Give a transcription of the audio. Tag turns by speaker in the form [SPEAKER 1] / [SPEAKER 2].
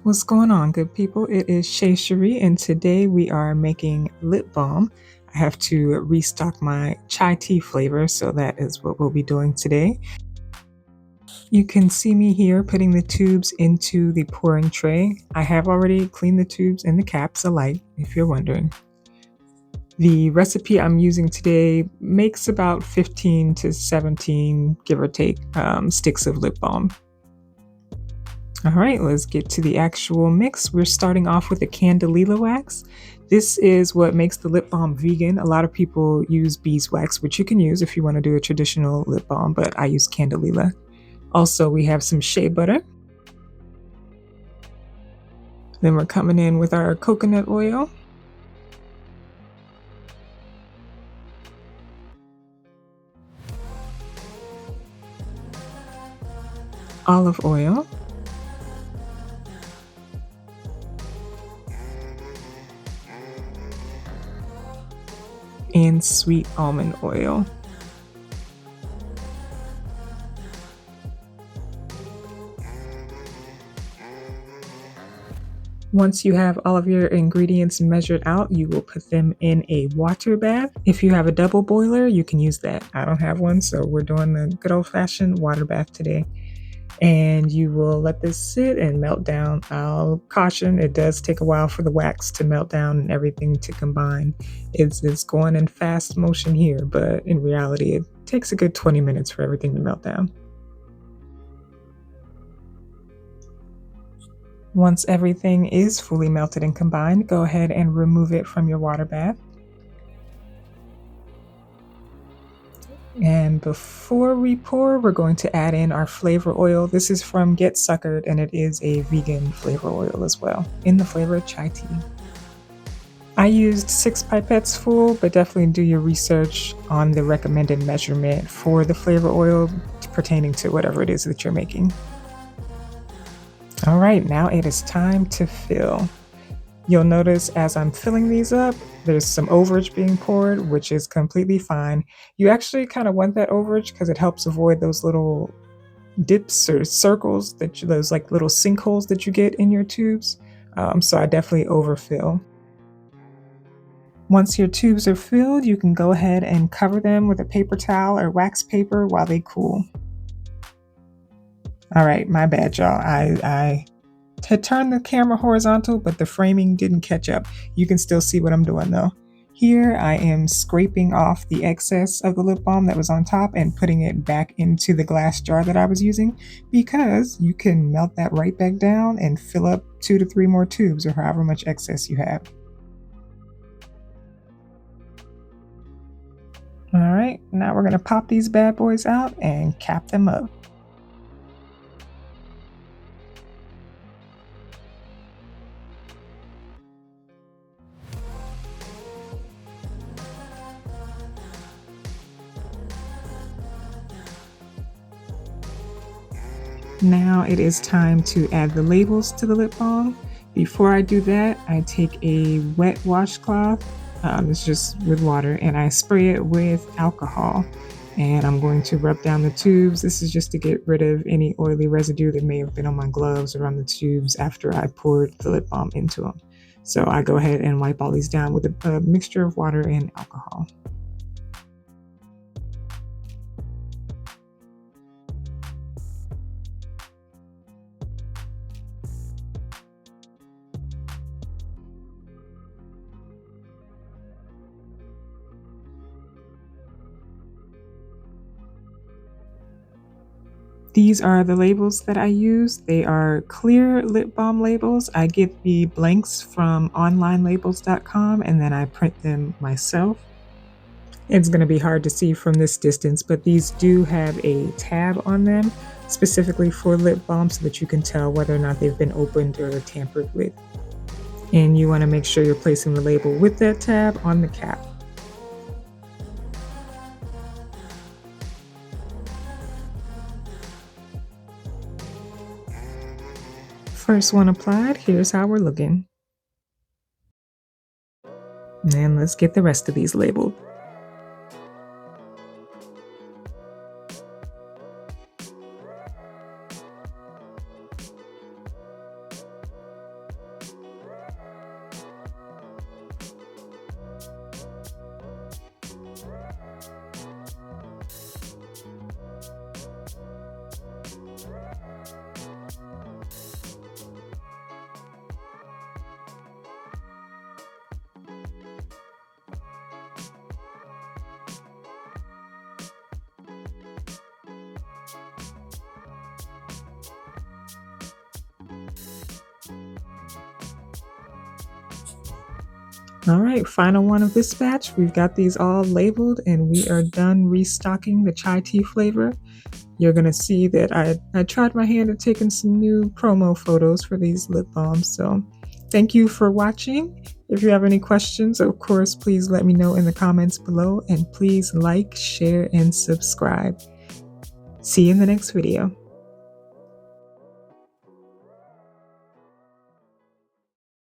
[SPEAKER 1] What's going on, good people? It is Shea Cherie, and today we are making lip balm. I have to restock my chai tea flavor, so that is what we'll be doing today. You can see me here putting the tubes into the pouring tray. I have already cleaned the tubes and the caps alike, if you're wondering. The recipe I'm using today makes about 15 to 17, give or take, sticks of lip balm. All right, let's get to the actual mix. We're starting off with the Candelilla Wax. This is what makes the lip balm vegan. A lot of people use beeswax, which you can use if you want to do a traditional lip balm, but I use Candelilla. Also, we have some Shea Butter. Then we're coming in with our coconut oil. Olive oil. And sweet almond oil. Once you have all of your ingredients measured out, you will put them in a water bath. If you have a double boiler, you can use that. I don't have one, so we're doing the good old-fashioned water bath today. And you will let this sit and melt down. I'll caution, it does take a while for the wax to melt down and everything to combine. It's going in fast motion here, but in reality, it takes a good 20 minutes for everything to melt down. Once everything is fully melted and combined, go ahead and remove it from your water bath. And before we pour, we're going to add in our flavor oil. This is from Get Suckered, and it is a vegan flavor oil as well, in the flavor chai tea. I used 6 pipettes full, but definitely do your research on the recommended measurement for the flavor oil pertaining to whatever it is that you're making. All right, now it is time to fill. You'll notice as I'm filling these up, there's some overage being poured, which is completely fine. You actually kind of want that overage because it helps avoid those little dips or circles, those like little sinkholes that you get in your tubes. So I definitely overfill. Once your tubes are filled, you can go ahead and cover them with a paper towel or wax paper while they cool. All right, my bad, y'all. I had turned the camera horizontal, but the framing didn't catch up. You can still see what I'm doing though. Here I am scraping off the excess of the lip balm that was on top and putting it back into the glass jar that I was using, because you can melt that right back down and fill up 2 to 3 more tubes or however much excess you have. All right, now we're gonna pop these bad boys out and cap them up. Now it is time to add the labels to the lip balm. Before I do that, I take a wet washcloth, it's just with water, and I spray it with alcohol. And I'm going to rub down the tubes. This is just to get rid of any oily residue that may have been on my gloves or on the tubes after I poured the lip balm into them. So I go ahead and wipe all these down with a mixture of water and alcohol. These are the labels that I use. They are clear lip balm labels. I get the blanks from onlinelabels.com and then I print them myself. It's going to be hard to see from this distance, but these do have a tab on them specifically for lip balm so that you can tell whether or not they've been opened or tampered with. And you want to make sure you're placing the label with that tab on the cap. First one applied, here's how we're looking. And let's get the rest of these labeled. All right, final one of this batch. We've got these all labeled and we are done restocking the chai tea flavor. You're gonna see that I tried my hand at taking some new promo photos for these lip balms. So thank you for watching. If you have any questions, of course, please let me know in the comments below, and please like, share, and subscribe. See you in the next video.